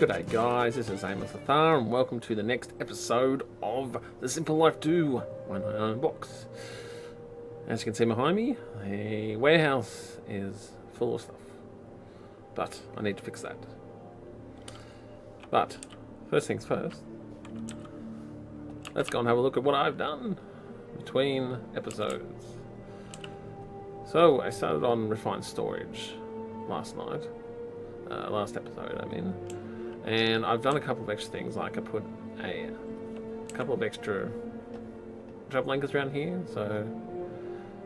G'day guys, this is Amos Athar and welcome to the next episode of The Simple Life 2, my own box. As you can see behind me, the warehouse is full of stuff, but I need to fix that. But, first things first, let's go and have a look at what I've done between episodes. So, I started on refined storage last night. Last episode, I mean. And I've done a couple of extra things, like I put a couple of extra travel anchors around here, so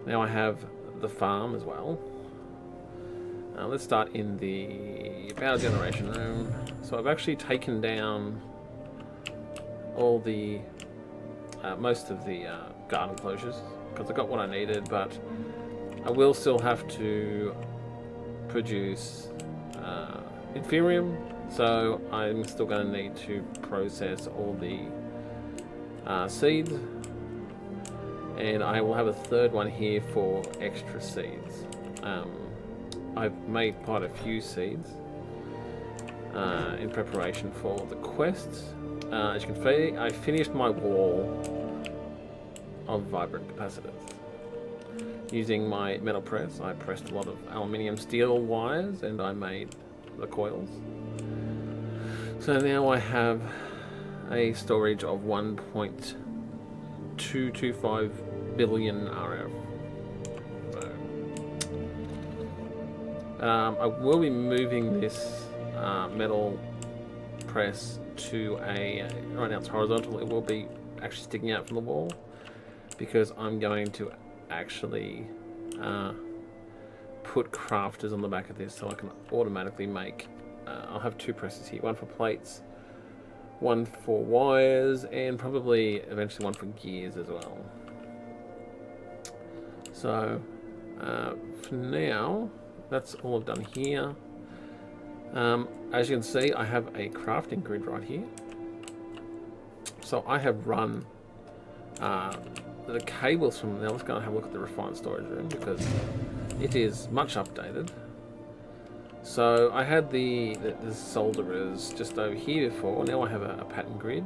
now I have the farm as well. Let's start in the power generation room. So I've actually taken down all the most of the garden closures because I got what I needed, but I will still have to produce inferium, so I'm still going to need to process all the seeds, and I will have a third one here for extra seeds. I've made quite a few seeds in preparation for the quests. As you can see, I finished my wall of vibrant capacitors. Using my metal press, I pressed a lot of aluminium steel wires and I made the coils. So now I have a storage of 1.225 billion RF. So, I will be moving this metal press to a, right now it's horizontal, it will be actually sticking out from the wall because I'm going to actually put crafters on the back of this so I can automatically make, I'll have two presses here, one for plates, one for wires, and probably eventually one for gears as well. So for now, that's all I've done here. As you can see, I have a crafting grid right here. So I have run the cables from there. Let's go and have a look at the refined storage room because it is much updated. So I had the solderers just over here before. Now I have a pattern grid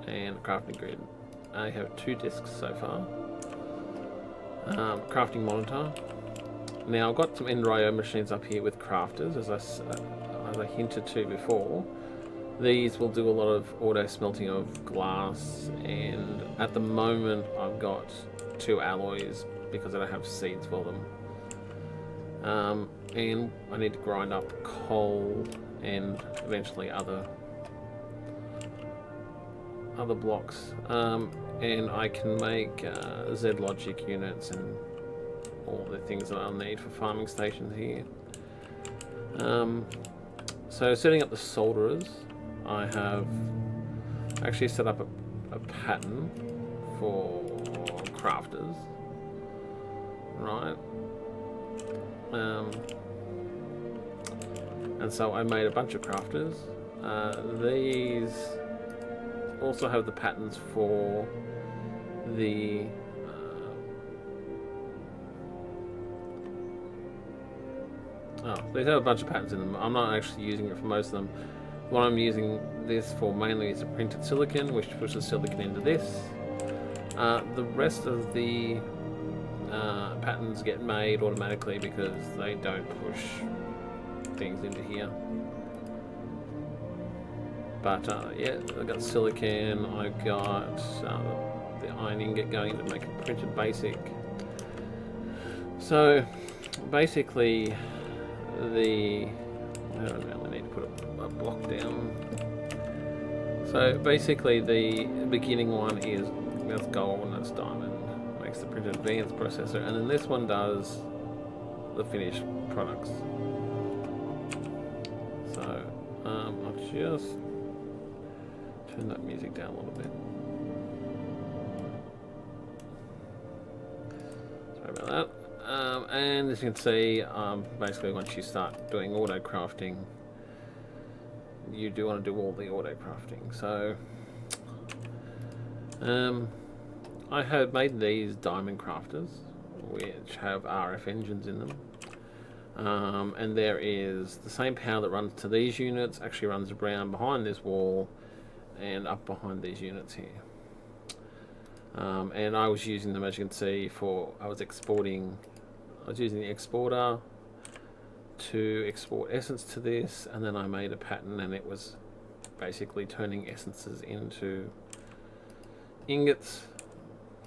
and a crafting grid. I have 2 discs so far. Crafting monitor. Now I've got some Ender.io machines up here with crafters, as I hinted to before. These will do a lot of auto smelting of glass, and at the moment I've got 2 alloys because I don't have seeds for them. And I need to grind up coal and eventually other blocks. And I can make Z-Logic units and all the things that I'll need for farming stations here. So setting up the solderers, I have actually set up a pattern for crafters, right? And so I made a bunch of crafters. These also have the patterns for the these have a bunch of patterns in them. I'm not actually using it for most of them. What I'm using this for mainly is a printed silicon, which pushes silicon into this. The rest of the patterns get made automatically because they don't push things into here. But yeah, I've got silicon, I've got the iron ingot going to make a printed basic. So basically I only need to put a block down. So basically the beginning one is that's gold and that's diamond, makes the printed advanced processor, and then this one does the finished products. So I'll just turn that music down a little bit. Sorry about that. And as you can see, basically once you start doing auto crafting, you do want to do all the auto crafting. So I have made these diamond crafters which have RF engines in them. and there is the same power that runs to these units actually runs around behind this wall and up behind these units here. And I was using them, as you can see, I was using the exporter to export essence to this, and then I made a pattern, and it was basically turning essences into ingots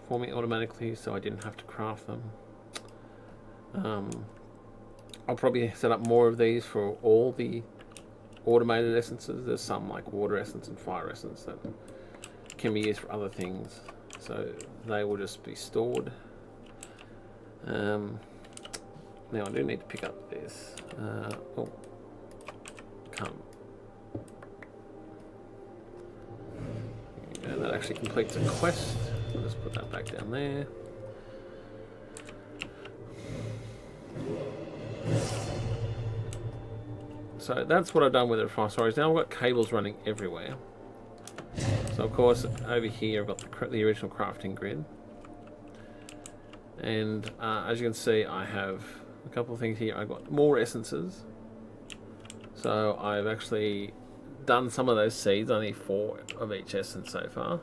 for me automatically, so I didn't have to craft them. I'll probably set up more of these for all the automated essences. There's some like water essence and fire essence that can be used for other things, so they will just be stored. Now I do need to pick up this. Oh, come. Yeah, that actually completes a quest. I'll just put that back down there. So that's what I've done with the refined storage. Now I've got cables running everywhere. So of course over here I've got the original crafting grid. And as you can see, I have a couple of things here. I've got more essences. So I've actually done some of those seeds, only 4 of each essence so far.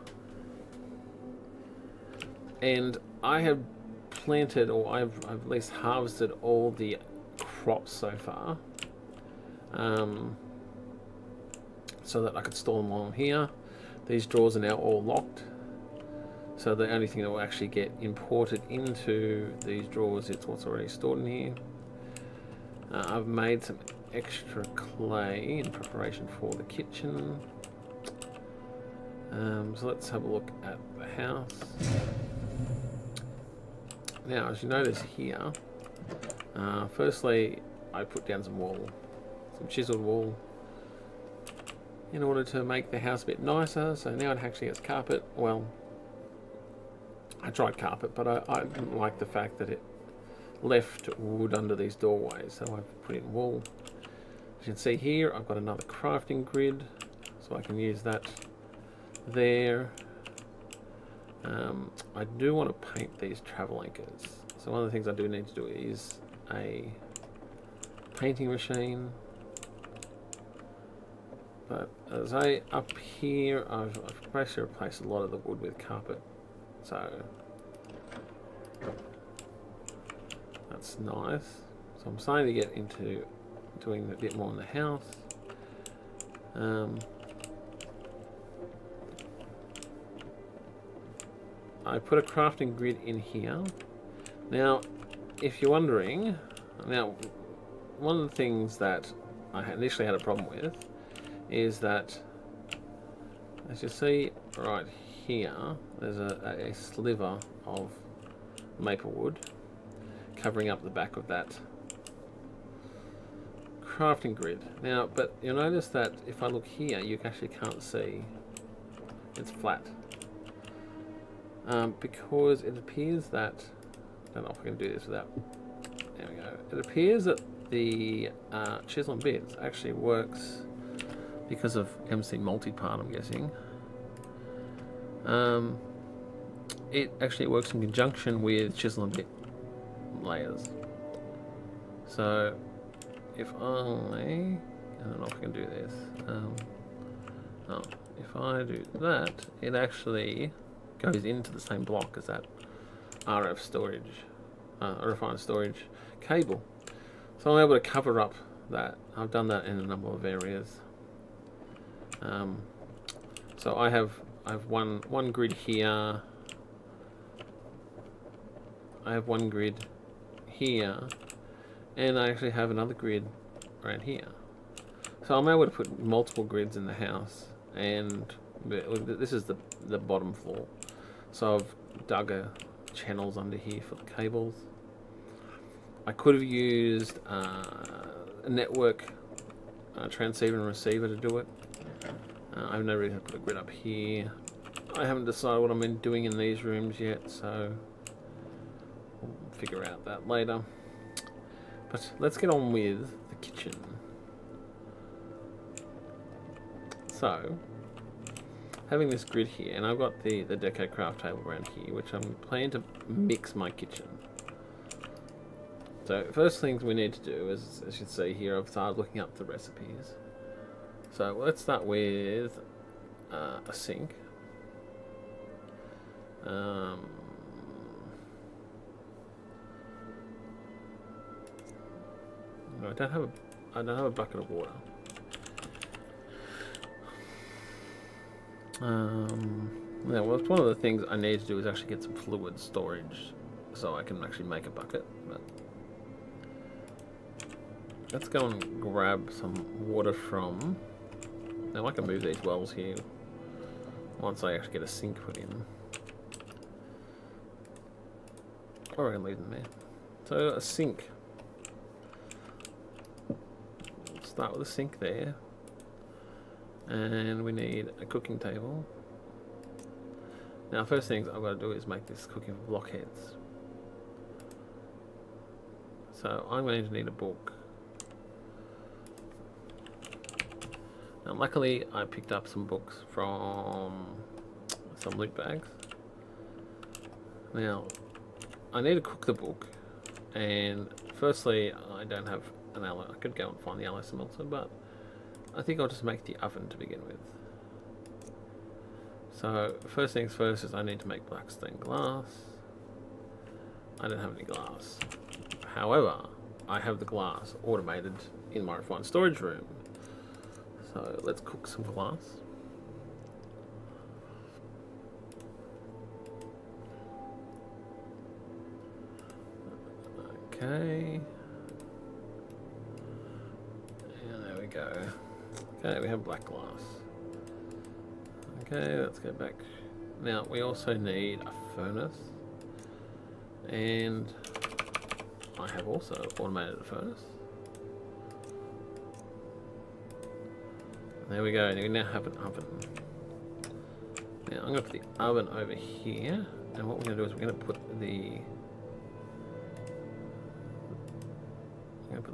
And I have planted, or I've at least harvested all the crops so far. So that I could store them on here. These drawers are now all locked. So the only thing that will actually get imported into these drawers is what's already stored in here. I've made some extra clay in preparation for the kitchen. So let's have a look at the house. Now, as you notice here, firstly, I put down some wall, some chiseled wall, in order to make the house a bit nicer. So now it actually has carpet. Well, I tried carpet, but I didn't like the fact that it left wood under these doorways, so I've put in wool. As you can see here, I've got another crafting grid, so I can use that there. I do want to paint these travel anchors, so one of the things I do need to do is a painting machine. But as up here, I've basically replaced a lot of the wood with carpet. So that's nice. So I'm starting to get into doing a bit more in the house. I put a crafting grid in here. Now, if you're wondering, now one of the things that I initially had a problem with is that, as you see right here, there's a sliver of maple wood covering up the back of that crafting grid. Now, but you'll notice that if I look here, you actually can't see it's flat, because it appears that, I don't know if I can do this without, there we go, it appears that the chisel and bits actually works because of MC multipart, I'm guessing. It actually works in conjunction with chisel and bit layers. So if I don't know if I can do this. If I do that, it actually goes into the same block as that RF storage, refined storage cable. So I'm able to cover up that. I've done that in a number of areas. So I have one grid here. I have one grid here, and I actually have another grid right here. So I'm able to put multiple grids in the house, and this is the bottom floor. So I've dug channels under here for the cables. I could have used a network transceiver and receiver to do it. I have no reason to put a grid up here. I haven't decided what I'm doing in these rooms yet, so we'll figure out that later. But let's get on with the kitchen. So, having this grid here, and I've got the deco craft table around here, which I'm planning to mix my kitchen. So first things we need to do is, as you can see here, I've started looking up the recipes. So let's start with a sink. I don't have a bucket of water. Yeah, well, one of the things I need to do is actually get some fluid storage so I can actually make a bucket. But let's go and grab some water from. Now I can move these wells here once I actually get a sink put in. Or I can leave them there. So a sink. Start with a sink there. And we need a cooking table. Now first things I've got to do is make this cooking for blockheads. So I'm going to need a book. Now luckily I picked up some books from some loot bags. Now I need to cook the book, and firstly I don't have an alloy. I could go and find the alloy smelter, but I think I'll just make the oven to begin with. So first things first is I need to make black stained glass. I don't have any glass. However, I have the glass automated in my refined storage room. So let's cook some glass. Okay. And there we go. Okay, we have black glass. Okay, let's go back. Now we also need a furnace, and I have also automated a furnace. There we go. We now have an oven. Now I'm going to put the oven over here, and what we're going to do is we're going to put the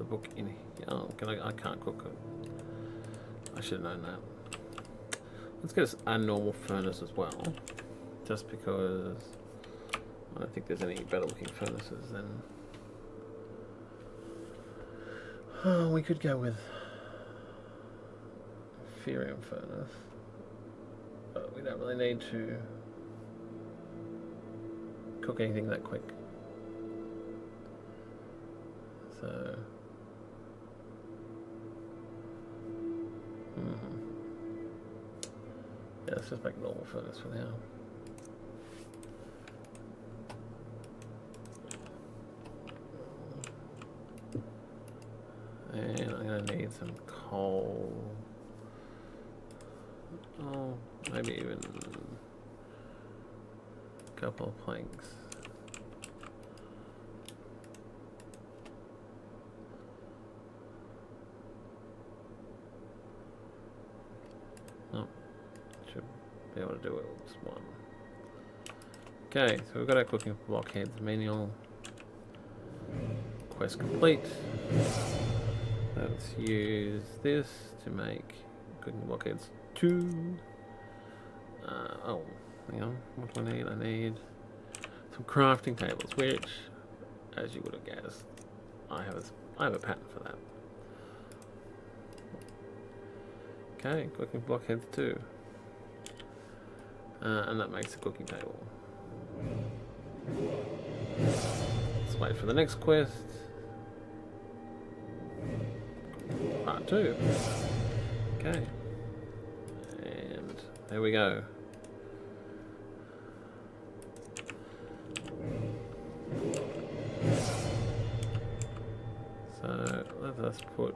book in here. Oh, I can't cook it. I should have known that. Let's get a normal furnace as well, just because I don't think there's any better looking furnaces than. Oh, we could go with Ethereum furnace, but we don't really need to cook anything that quick. So. Yeah, let's just make a normal furnace for now. And I'm going to need some coal. Oh, maybe even a couple of planks. Be able to do it with just one. Okay, so we've got our cooking for blockheads manual. Quest complete. Let's use this to make cooking blockheads 2. Oh, hang on. What do I need? I need some crafting tables, which, as you would have guessed, I have a pattern for that. Okay, cooking blockheads 2. And that makes a cooking table. Let's wait for the next quest. Part 2. Okay. And there we go. So let us put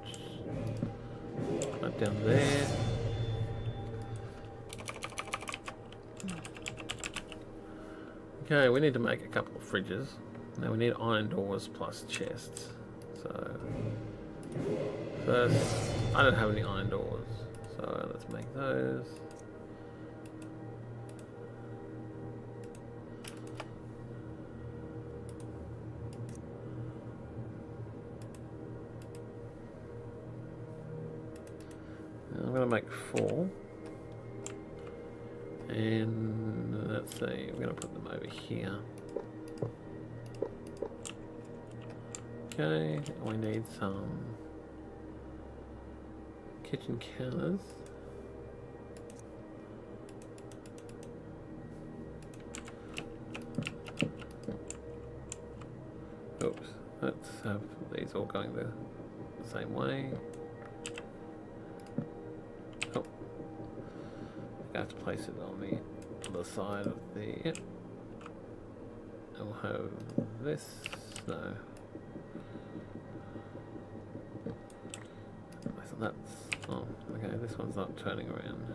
that down there. Okay, we need to make a couple of fridges. Now we need iron doors plus chests. So first, I don't have any iron doors, so let's make those. Now I'm going to make 4. And let's see, I'm going to put them over here. Okay, we need some kitchen counters. Oops, let's have these all going the same way. Oh, I have to place it on the other side of the. Yep. And we'll have this. No. So that's. Oh, okay. This one's not turning around.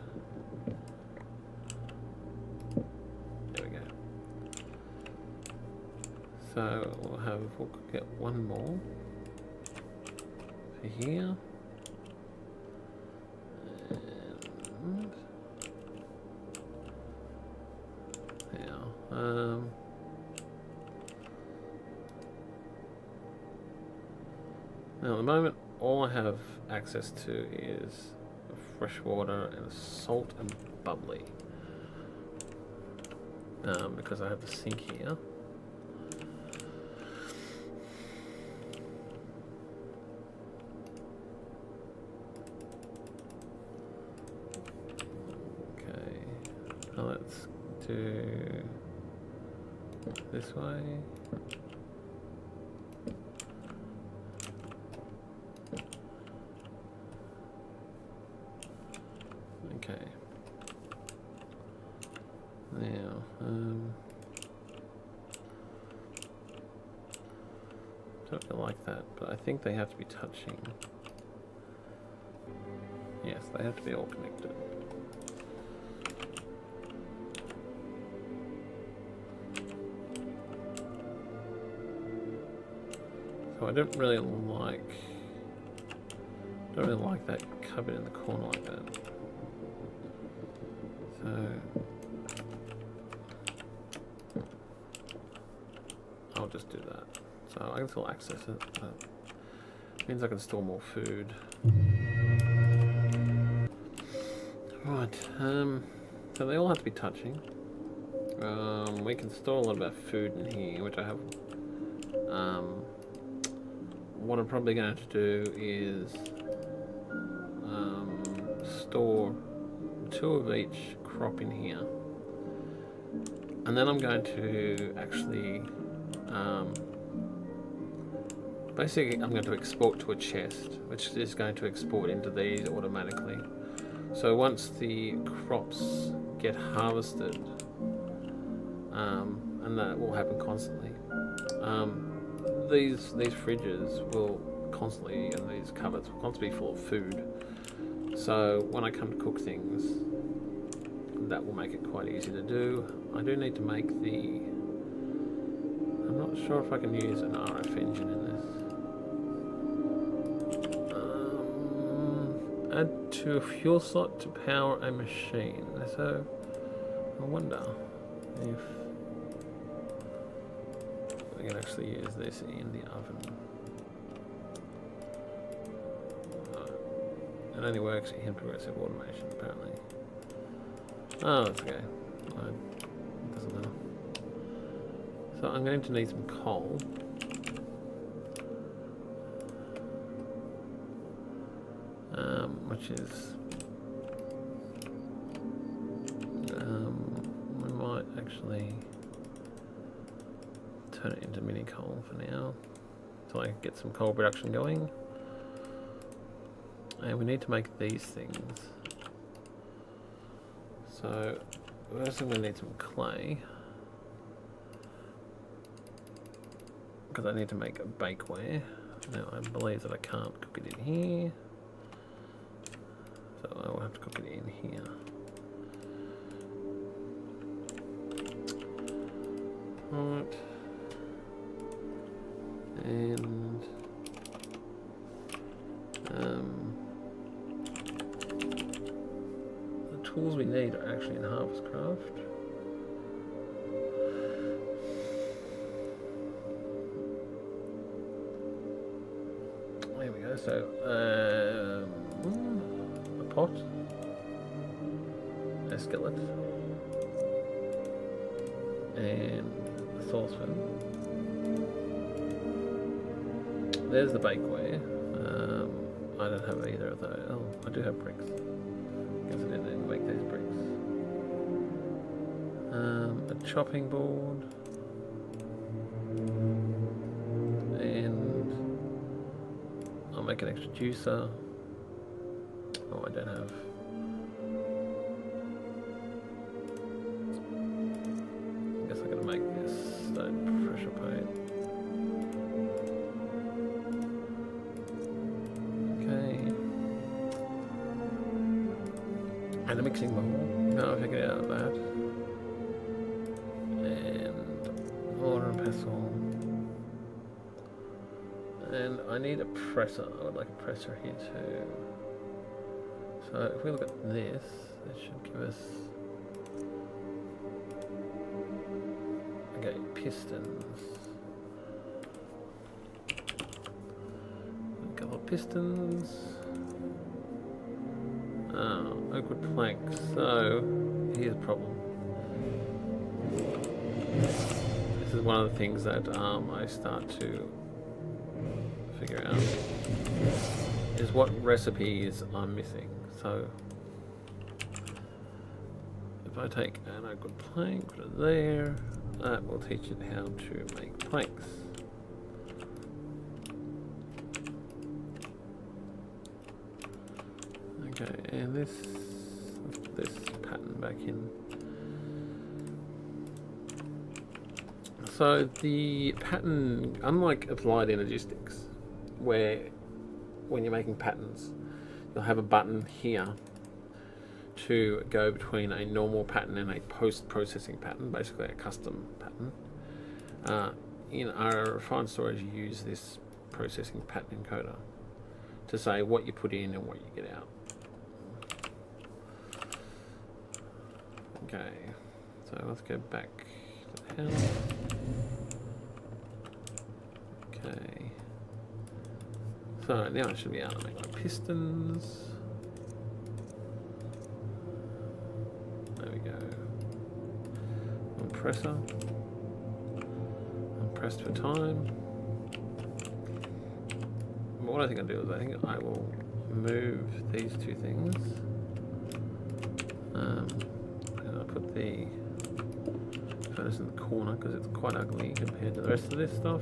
There we go. So we'll get one more for here. And now, now at the moment, all I have access to is fresh water and salt and bubbly, because I have the sink here. Let's do this way. Okay. Now, don't feel like that, but I think they have to be touching. Yes, they have to be all connected. So I don't really like that cupboard in the corner like that. So I'll just do that. So I can still access it, but it means I can store more food. Right, so they all have to be touching. We can store a lot of our food in here, which I have. What I'm probably going to do is store 2 of each crop in here, and then I'm going to actually basically I'm going to export to a chest, which is going to export into these automatically. So once the crops get harvested, and that will happen constantly, these fridges will constantly, and these cupboards will constantly be full of food. So when I come to cook things, that will make it quite easy to do. I do need to make the. I'm not sure if I can use an RF engine in this. Add to a fuel slot to power a machine. So I wonder if we can actually use this in the oven. It only works in progressive automation, apparently. Oh, that's okay. It doesn't matter. So I'm going to need some coal. Which is... we might actually turn it into mini coal for now, so I can get some coal production going. And we need to make these things. So first I'm going to need some clay, because I need to make a bakeware. Now I believe that I can't cook it in here, so I will have to cook it in here. Right. And the tools we need are actually in Harvestcraft. There we go. So a pot, a skillet, and a saucepan. there's the bakeware. I don't have either of those. Oh, I do have bricks. Guess I didn't even make these bricks. A chopping board. And I'll make an extra juicer. Oh, I don't have. I guess I'm gonna make this stone pressure plate. And a mixing bowl. No, I figured out that. And water and pestle. And I need a presser. I would like a presser here too. So if we look at this, this should give us. Okay, pistons. A couple of pistons. Oh, oakwood planks. So, here's a problem. This is one of the things that I start to figure out is what recipes I'm missing. So, if I take an oakwood plank, put it there, that will teach it how to make planks. Okay, and let's put this pattern back in. So the pattern, unlike applied energistics, where when you're making patterns, you'll have a button here to go between a normal pattern and a post-processing pattern, basically a custom pattern. In our refined storage, you use this processing pattern encoder to say what you put in and what you get out. Okay, so let's go back to the house. Okay, so now I should be able to make my pistons. There we go. Compressor. I'm pressed for time. What I think I'll do is I think I will move these two things. Put the furnace in the corner because it's quite ugly compared to the rest of this stuff.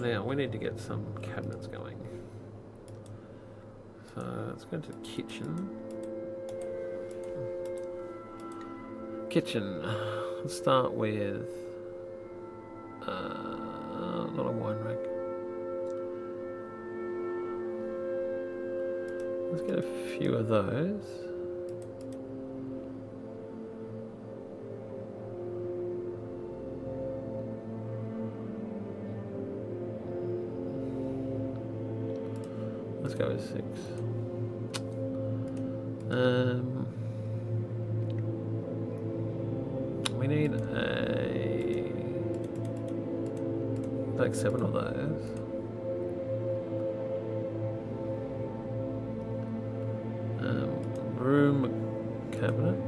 Now we need to get some cabinets going. So let's go to the kitchen. Let's start with not a wine rack. Let's get a few of those. Let's go with 6. We need like 7 of those. Room cabinet.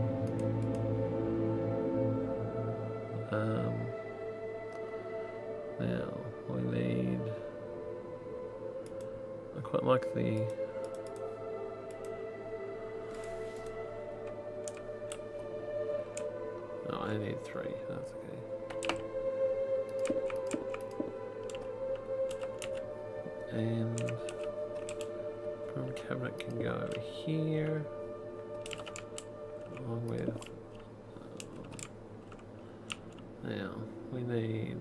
Now we need. I quite like the. Oh, I need 3. That's okay. And room cabinet can go over here, along with. Now we need.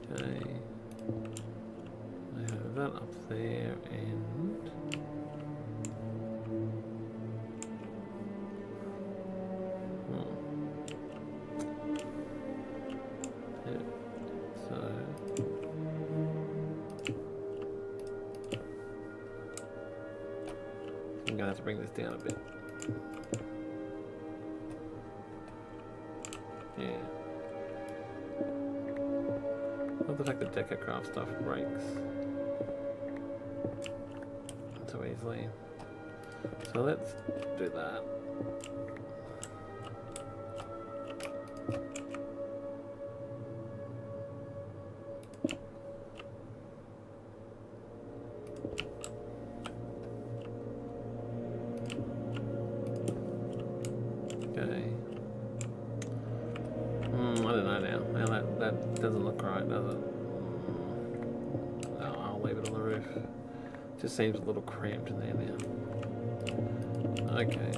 Okay, I have that up there, and yeah, so I'm gonna have to bring this down a bit. Yeah. Not the fact that DecoCraft stuff breaks so easily. So let's do that. Okay. I don't know now. Now that doesn't look right, does it? No, I'll leave it on the roof. Just seems a little cramped in there now. Okay.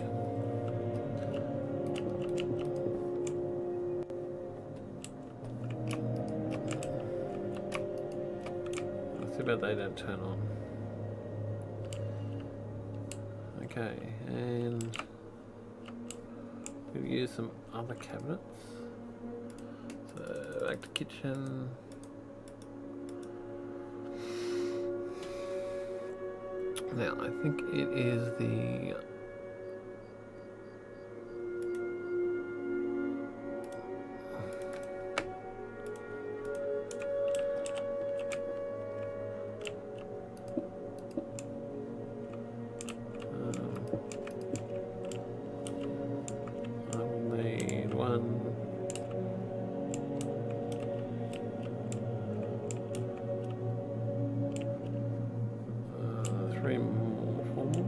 Let's see about they don't turn on. Okay, and we'll use some other cabinets. So back to kitchen. Now I think it is the I will need one. Three more, four more.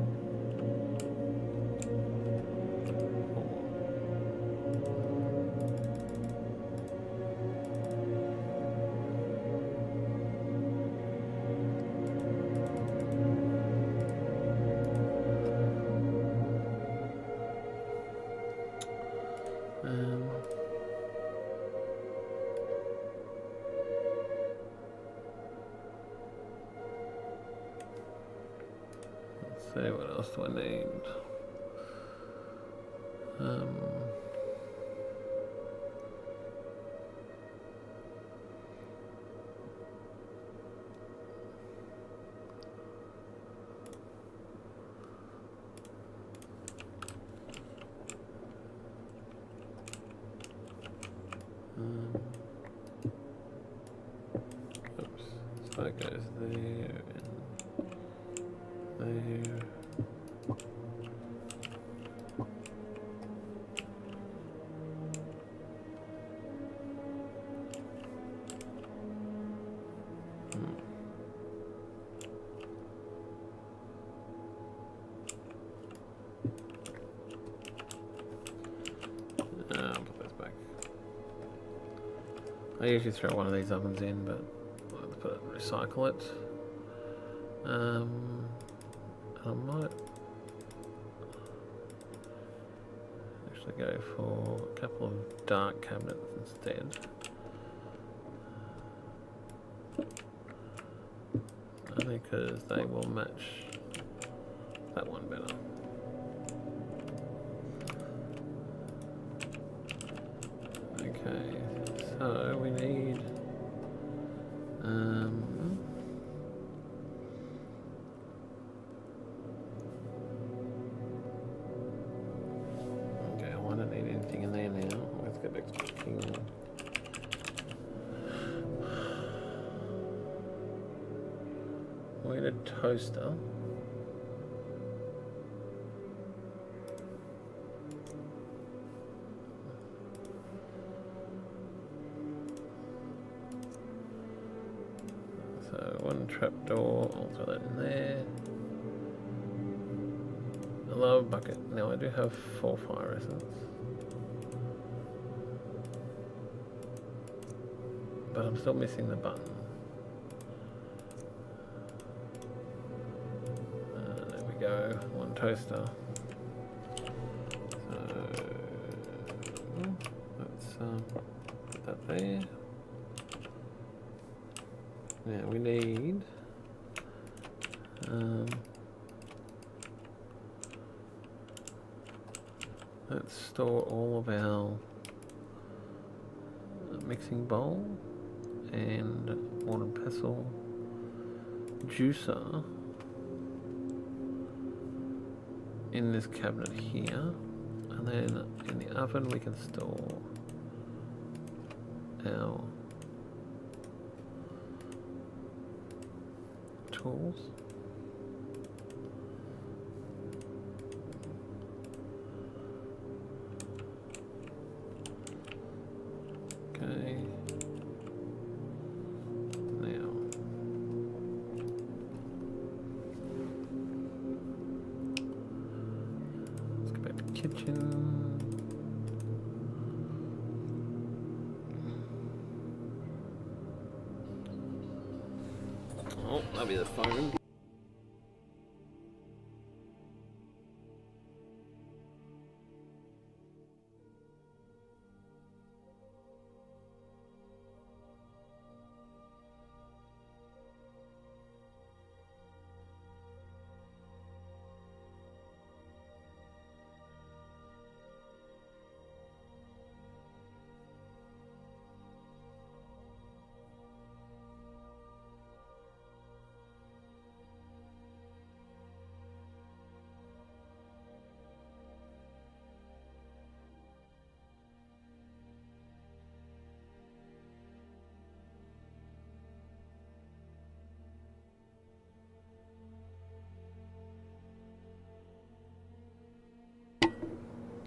Let's see, what else do I need? Oops, so that goes there and there. I'll put those back. I usually throw one of these ovens in, but let's put it, recycle it. I might actually go for a couple of dark cabinets instead. Only because they will match that one better. Okay, so we need okay, well, I don't need anything in there now. Let's go back to cooking. We need a toaster. So one trapdoor, I'll throw that in there. A lava bucket. Now I do have 4 fire essence, but I'm still missing the button. There we go, one toaster. So let's put that there. Now we need let's store all of our mixing bowl and mortar and pestle juicer in this cabinet here, and then in the oven we can store our tools. kitchen. Oh, that'll be the phone.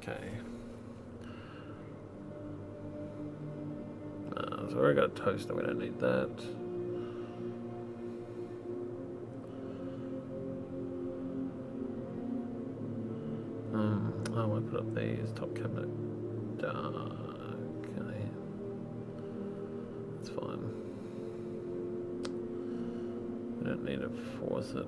Okay. So we already got a toaster, we don't need that. Oh, I put up these top cabinet. Okay. That's fine. We don't need a faucet.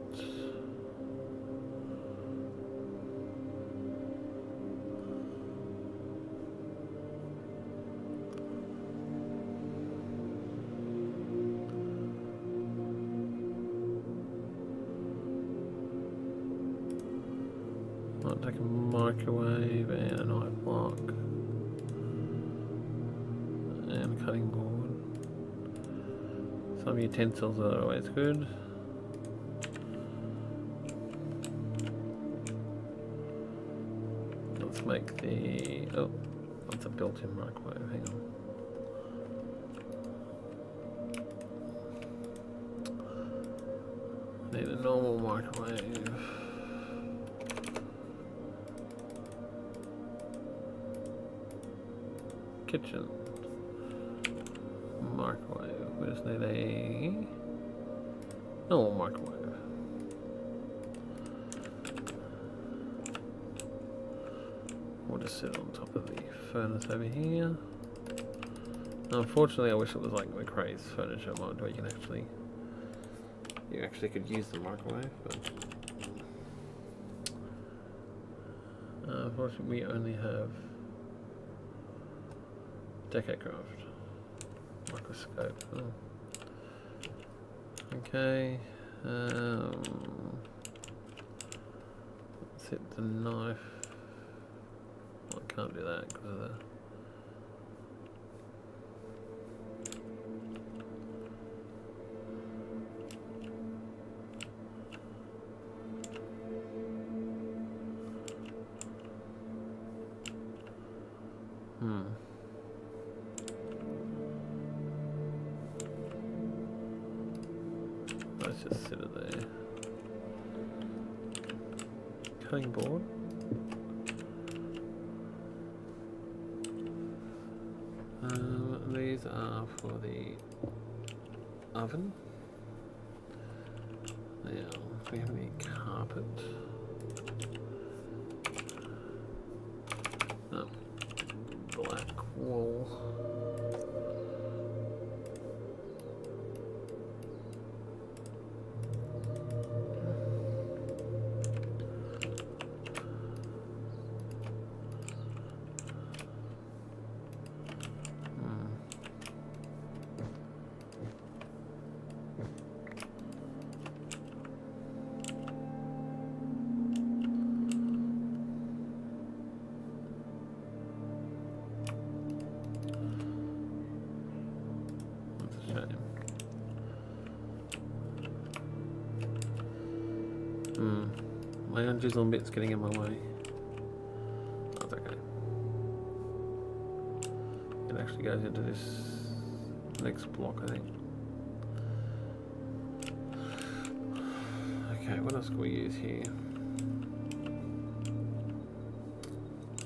I'll take a microwave and a knife block and a cutting board. Some utensils are always good. Let's make the that's a built-in microwave. Hang on. Need a normal microwave. Kitchen microwave. We just need a normal microwave. We'll just sit on top of the furnace over here. Unfortunately, I wish it was like McRae's furniture mod where you actually could use the microwave, but unfortunately we only have Decacraft microscope. Oh. Okay. Let's hit the knife. Well, I can't do that because of the. Let's just sit it there. Cutting board. These are for the oven. Now, do we have any carpet? No. Black wool. My unjizzled bit's getting in my way. That's okay. It actually goes into this next block, I think. Okay, what else can we use here?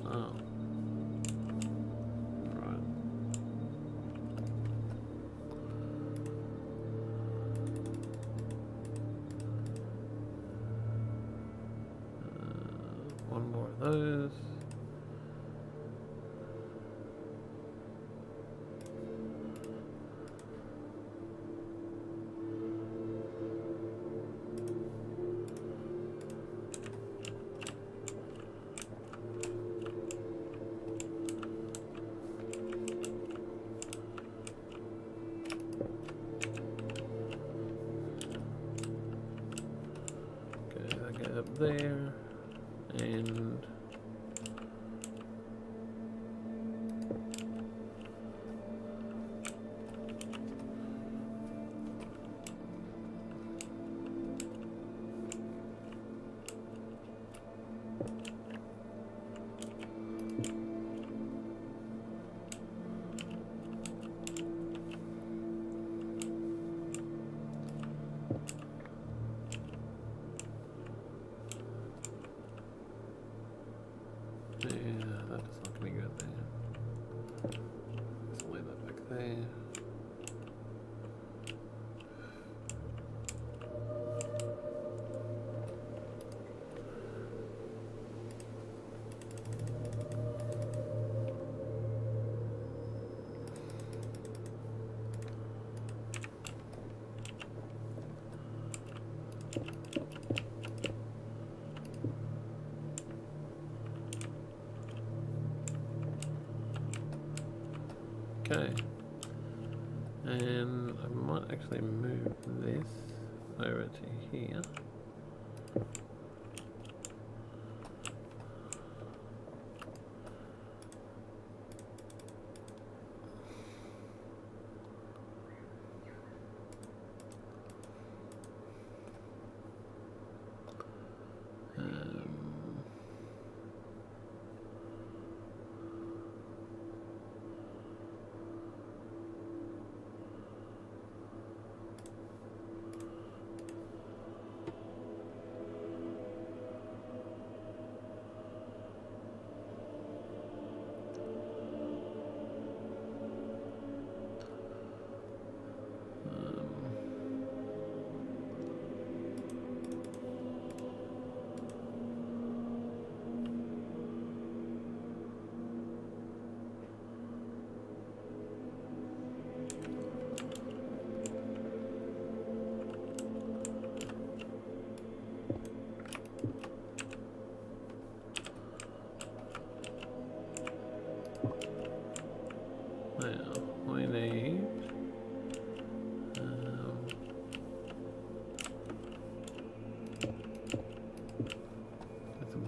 Oh. Right. One more of those. goes up there, and okay, and I might actually move this over to here.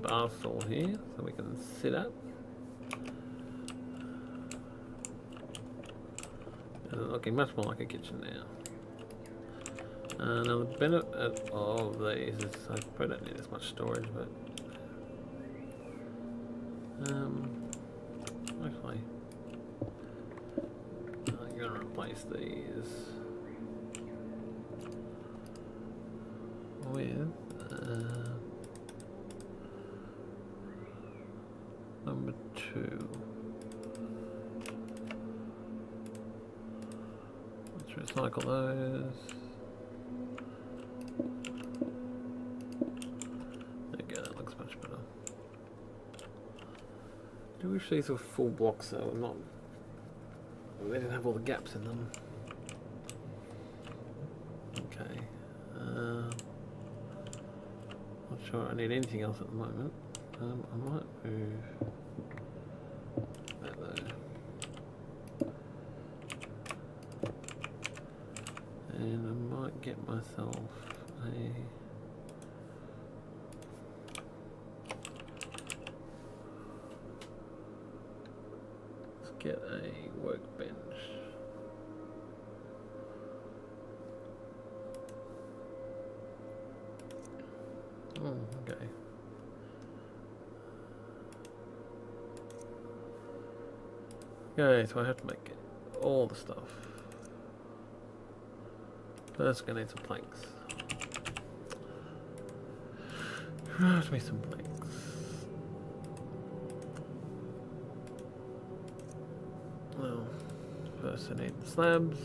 Bar stool here so we can sit up. It's looking much more like a kitchen now. Now the benefit of these is I probably don't need as much storage, but actually I'm going to replace these with number 2. Let's recycle those. There we go, that looks much better. I do wish these were full blocks though, not. They didn't have all the gaps in them. Okay. Not sure I need anything else at the moment. I might move that though. And I might get myself a get a workbench. Oh, okay. Okay, so I have to make all the stuff. First, gonna need some planks. Craft me some planks. Well, first I need the slabs.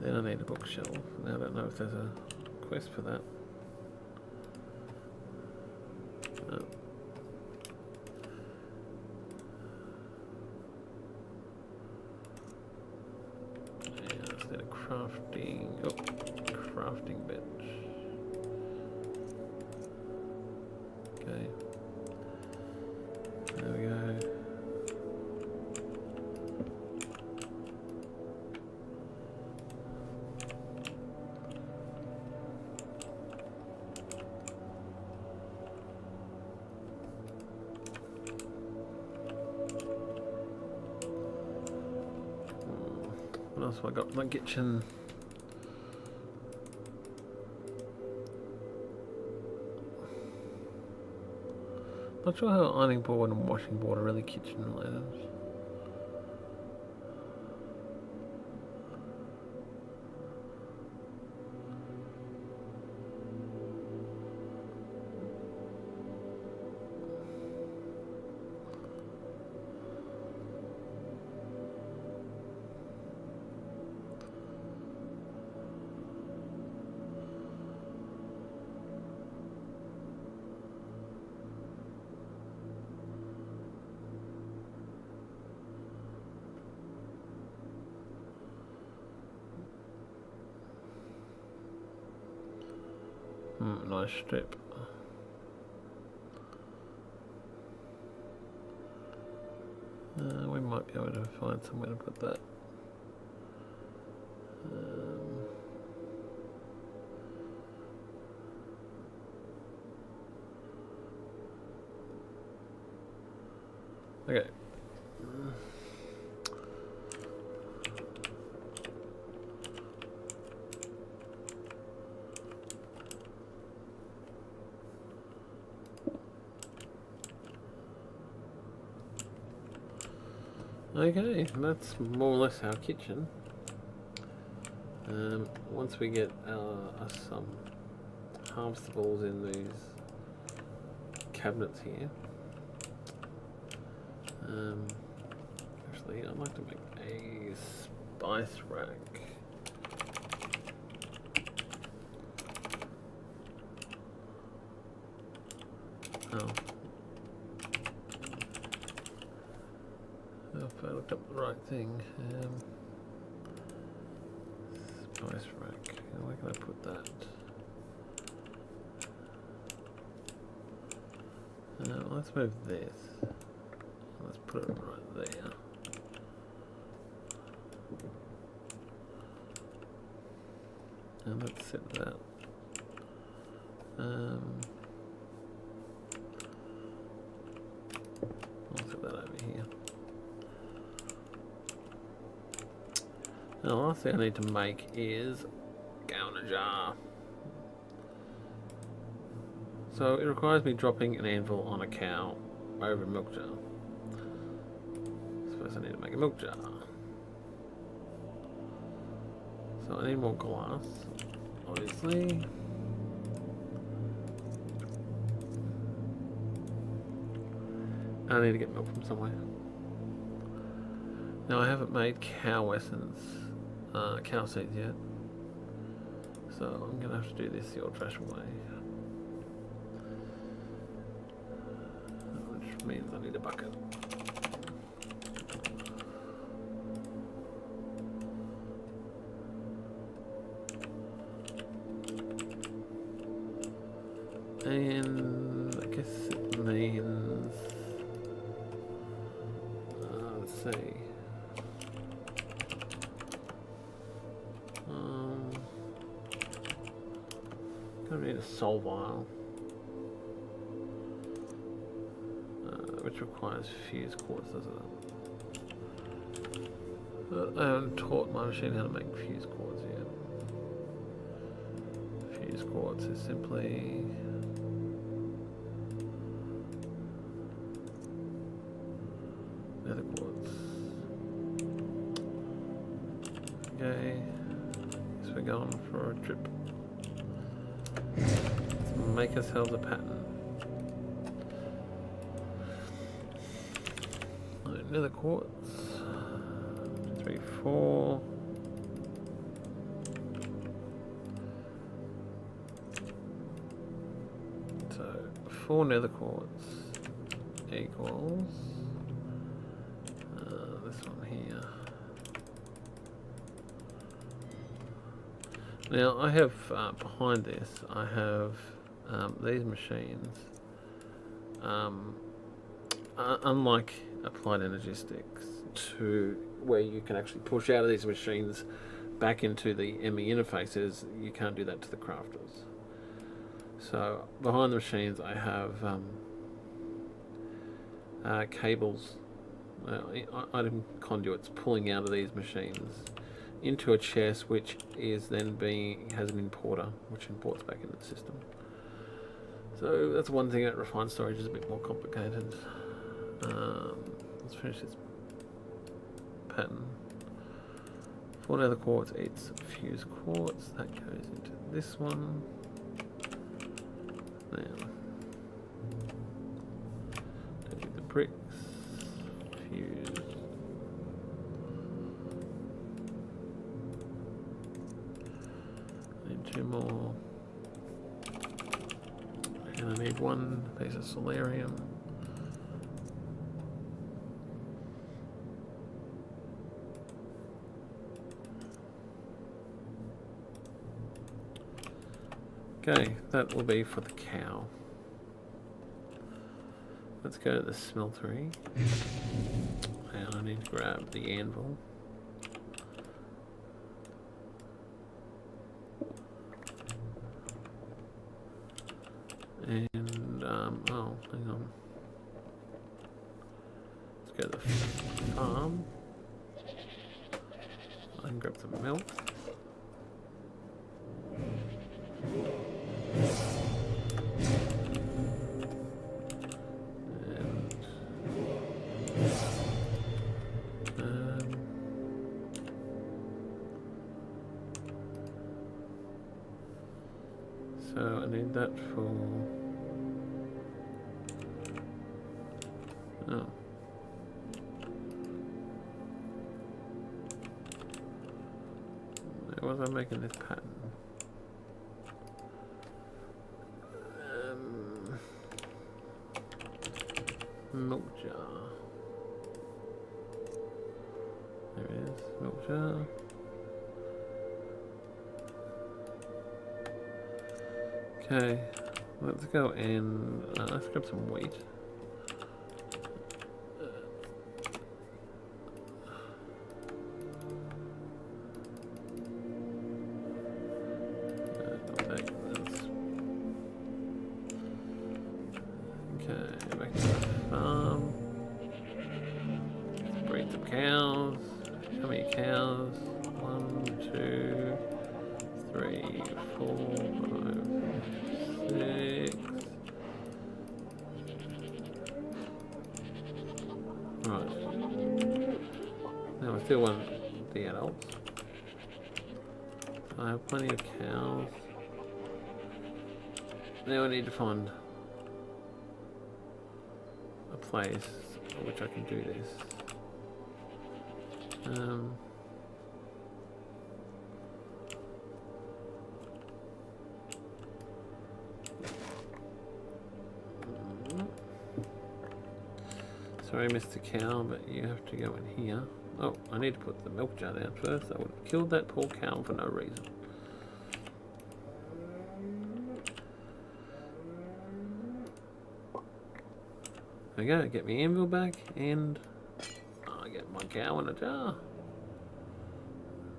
Then I need a bookshelf. Now I don't know if there's a quest for that. No. Yeah, let's need a crafting bench. Okay. There we go. else have I got? My kitchen. Not sure how ironing board and washing board are really kitchen related. Nice strip. We might be able to find somewhere to put that. Okay. Okay, that's more or less our kitchen. Once we get some harvestables in these cabinets here, actually I'd like to make a spice rack. Oh. If I looked up the right thing, spice rack, where can I put that? Let's move this, let's put it right there. And let's set that. I'll set that over here. Now, the last thing I need to make is go in a jar. So it requires me dropping an anvil on a cow over a milk jar. So first I need to make a milk jar. So I need more glass, obviously. I need to get milk from somewhere. Now I haven't made cow essence, cow seeds yet, so I'm going to have to do this the old-fashioned way, which means I need a bucket. And I guess it means, let's see. Gonna need a soul vial, which requires fuse quartz, doesn't it? I haven't taught my machine how to make fuse quartz yet. Fuse quartz is simply nether quartz. Okay, so we're going for a trip. Make ourselves a pattern. Nether quartz. 3, 4. So 4 nether quartz equals this one here. Now I have behind this, I have these machines. Unlike applied energy sticks, to where you can actually push out of these machines back into the ME interfaces, you can't do that to the crafters. So behind the machines I have cables, item conduits pulling out of these machines into a chest, which is then has an importer, which imports back into the system. So that's one thing that refined storage is a bit more complicated. Let's finish this pattern. 4 nether quartz eats fused quartz. That goes into this one. Now, do the bricks. Fuse. Need 2 more. And I need 1 piece of solarium. Okay, that will be for the cow. Let's go to the smeltery. And I need to grab the anvil. And, oh, hang on. Let's go to the farm. I can grab some milk. So I need that for... Oh. Why was I making this pattern? Milk jar. There it is, milk jar. Okay, let's go and let's grab some wheat. Okay, back to the farm. Breed some cows. How many cows? 1, 2, 3, 4, 5, 6. Right. Now I still want the adults. I have plenty of cows. Now I need to find a place at which I can do this. Sorry, Mr. Cow, but you have to go in here. Oh, I need to put the milk jar down first. I would have killed that poor cow for no reason. There we go, get my anvil back, and I get my cow in a jar.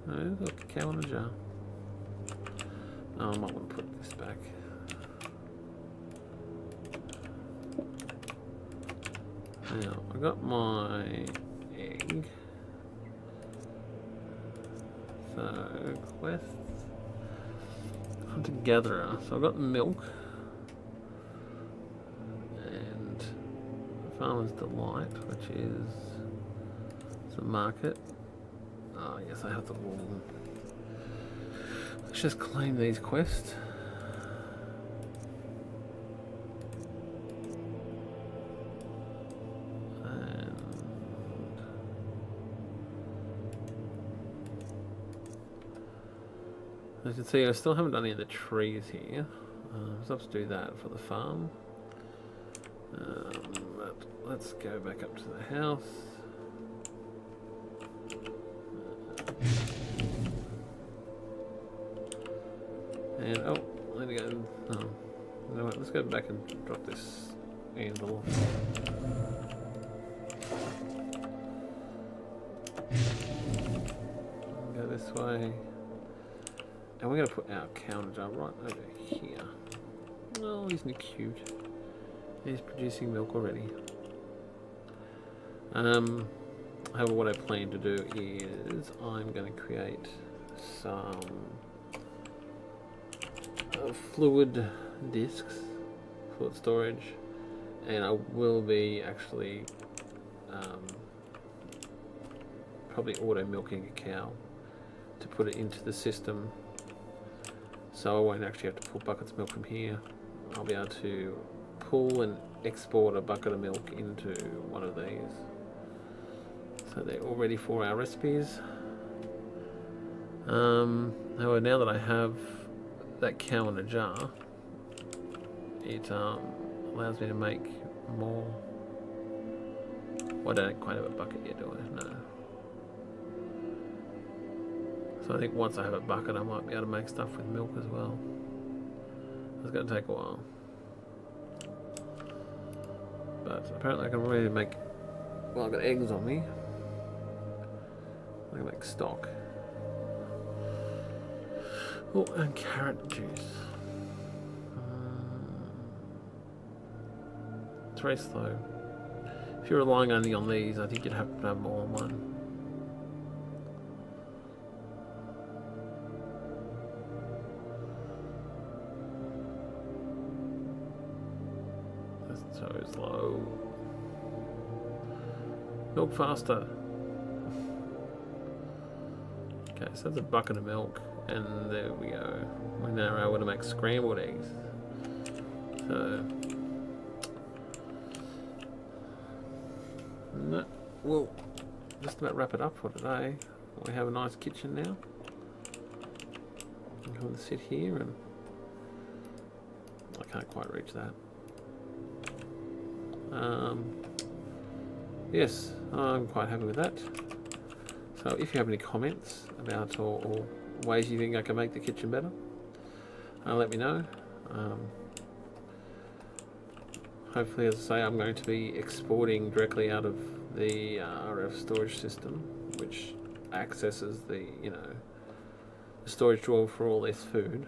Oh, look, a cow in a jar. Oh, I might want to put this back. Now, I got my egg. So, quests. Hunter gatherer. So, I've got milk. And Farmer's Delight, which is the market. Oh, yes, I have the wool. Let's just claim these quests. As you can see, I still haven't done any of the trees here. So let's do that for the farm. But let's go back up to the house. And oh, I need to go. Oh, you know what? Let's go back and drop this anvil. Go this way. And we're going to put our counter jar right over here. Oh, isn't he cute? He's producing milk already. However, what I plan to do is I'm going to create some fluid disks, fluid storage, and I will be actually probably auto milking a cow to put it into the system, so I won't actually have to pull buckets of milk from here. I'll be able to pull and export a bucket of milk into one of these, so they're all ready for our recipes. However, now that I have that cow in a jar, it allows me to make more. Well, I don't quite have a bucket yet, do I? No. So I think once I have a bucket, I might be able to make stuff with milk as well. It's going to take a while. But apparently I can really make... Well, I've got eggs on me. I can make stock. Oh, and carrot juice. It's very slow. If you're relying only on these, I think you'd have to have more than one. That's so slow. Milk faster. Okay, so that's a bucket of milk, and there we go. We're now able to make scrambled eggs. So that will just about wrap it up for today. We have a nice kitchen now. I'm going to sit here, and I can't quite reach that. Yes, I'm quite happy with that. So if you have any comments about or ways you think I can make the kitchen better, let me know. Hopefully, as I say, I'm going to be exporting directly out of the RF storage system, which accesses the the storage drawer for all this food.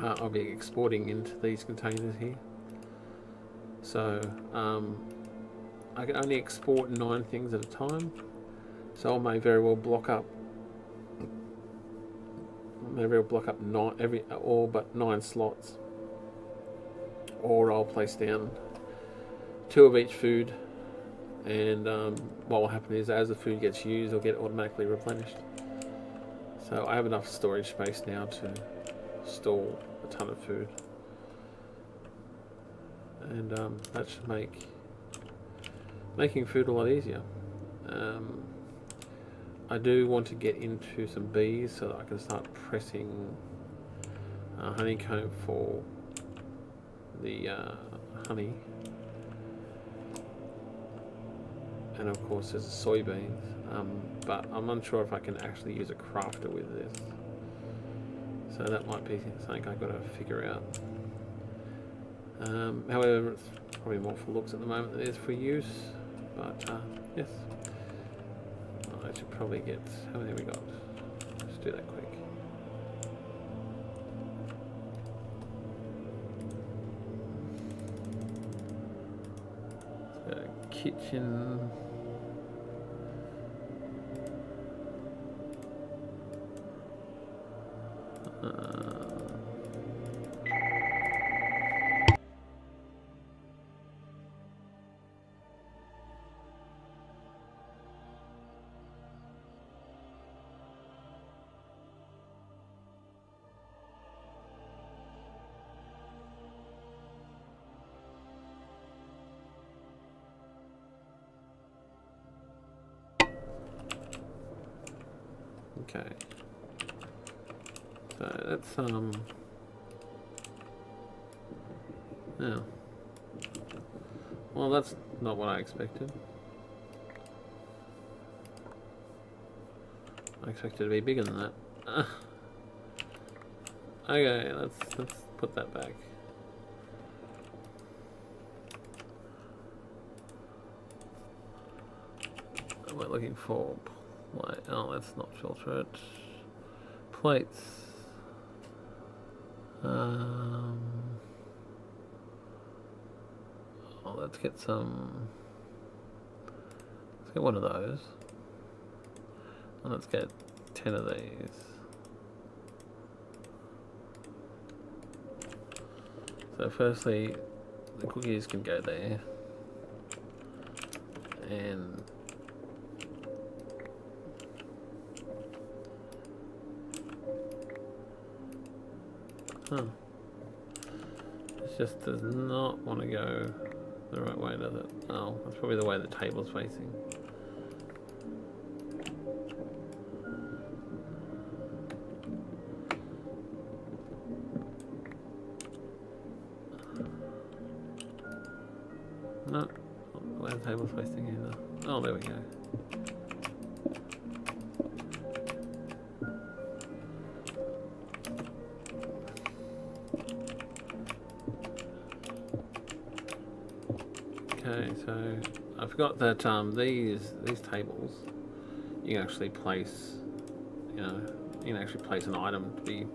I'll be exporting into these containers here. So I can only export 9 things at a time. So I may very well block up. All but 9 slots. Or I'll place down 2 of each food, and what will happen is as the food gets used, it'll get automatically replenished. So I have enough storage space now to store a ton of food, and that should make making food a lot easier. I do want to get into some bees so that I can start pressing honeycomb for the honey, and of course there's soybeans, but I'm unsure if I can actually use a crafter with this, so that might be something I've got to figure out. However, it's probably more for looks at the moment than it is for use, but yes, I should probably get, how many have we got? Let's do that quick. Kitchen. Okay, so that's yeah. Well, that's not what I expected. I expected it to be bigger than that. Okay, let's put that back. We're looking for. Oh, let's not filter it. Plates. Oh, let's get some. Let's get one of those. And let's get 10 of these. So firstly, the cookies can go there. And it just does not want to go the right way, does it? Oh, that's probably the way the table's facing. No, not the way the table's facing either. Oh, there we go. Okay, so I forgot that these tables you can actually place, you can actually place an item to be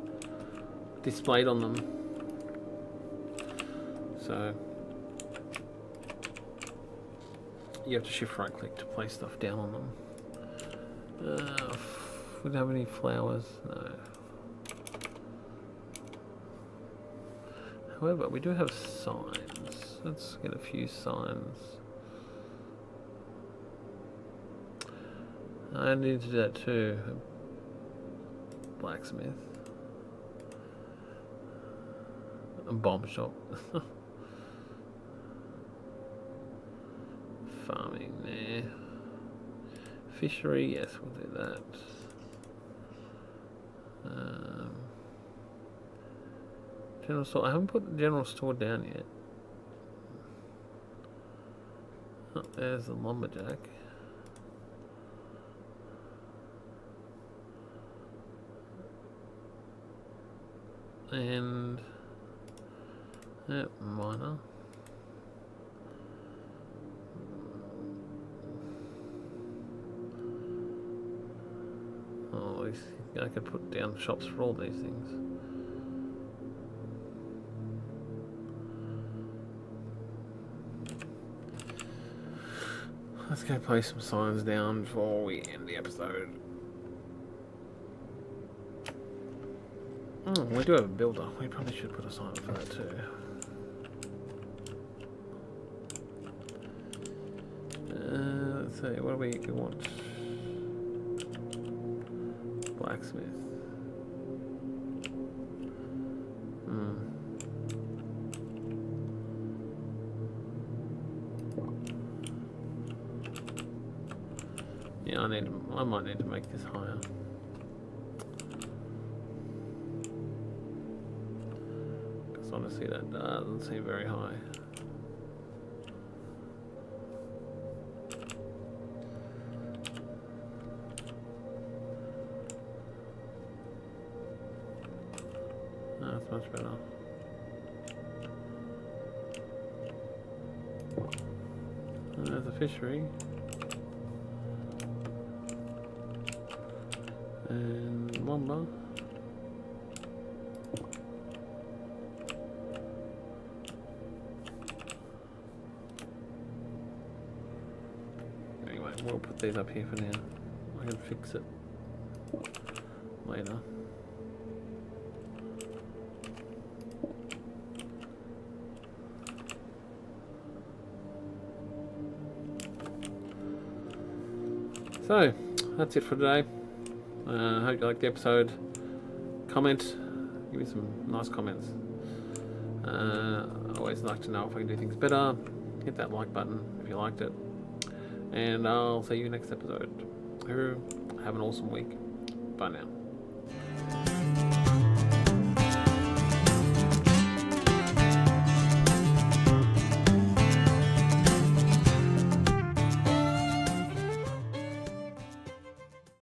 displayed on them. So you have to shift right click to place stuff down on them. We don't have any flowers, no. However, we do have signs. Let's get a few signs. I need to do that too. Blacksmith. A bomb shop. Farming there. Fishery, yes, we'll do that. General store. I haven't put the general store down yet. Oh, there's the lumberjack. And miner. Oh, I could put down shops for all these things. Let's go place some signs down before we end the episode. Oh, we do have a builder. We probably should put a sign for that too. Let's see, what do we want? Blacksmith. Yeah, I might need to make this higher. Because honestly, that doesn't seem very high. That's much better. And there's a fishery. And lumber. Anyway, we'll put these up here for now. I can fix it later. So, that's it for today. I hope you liked the episode. Comment, give me some nice comments. I always like to know if I can do things better. Hit that like button if you liked it. And I'll see you next episode. Have an awesome week. Bye now.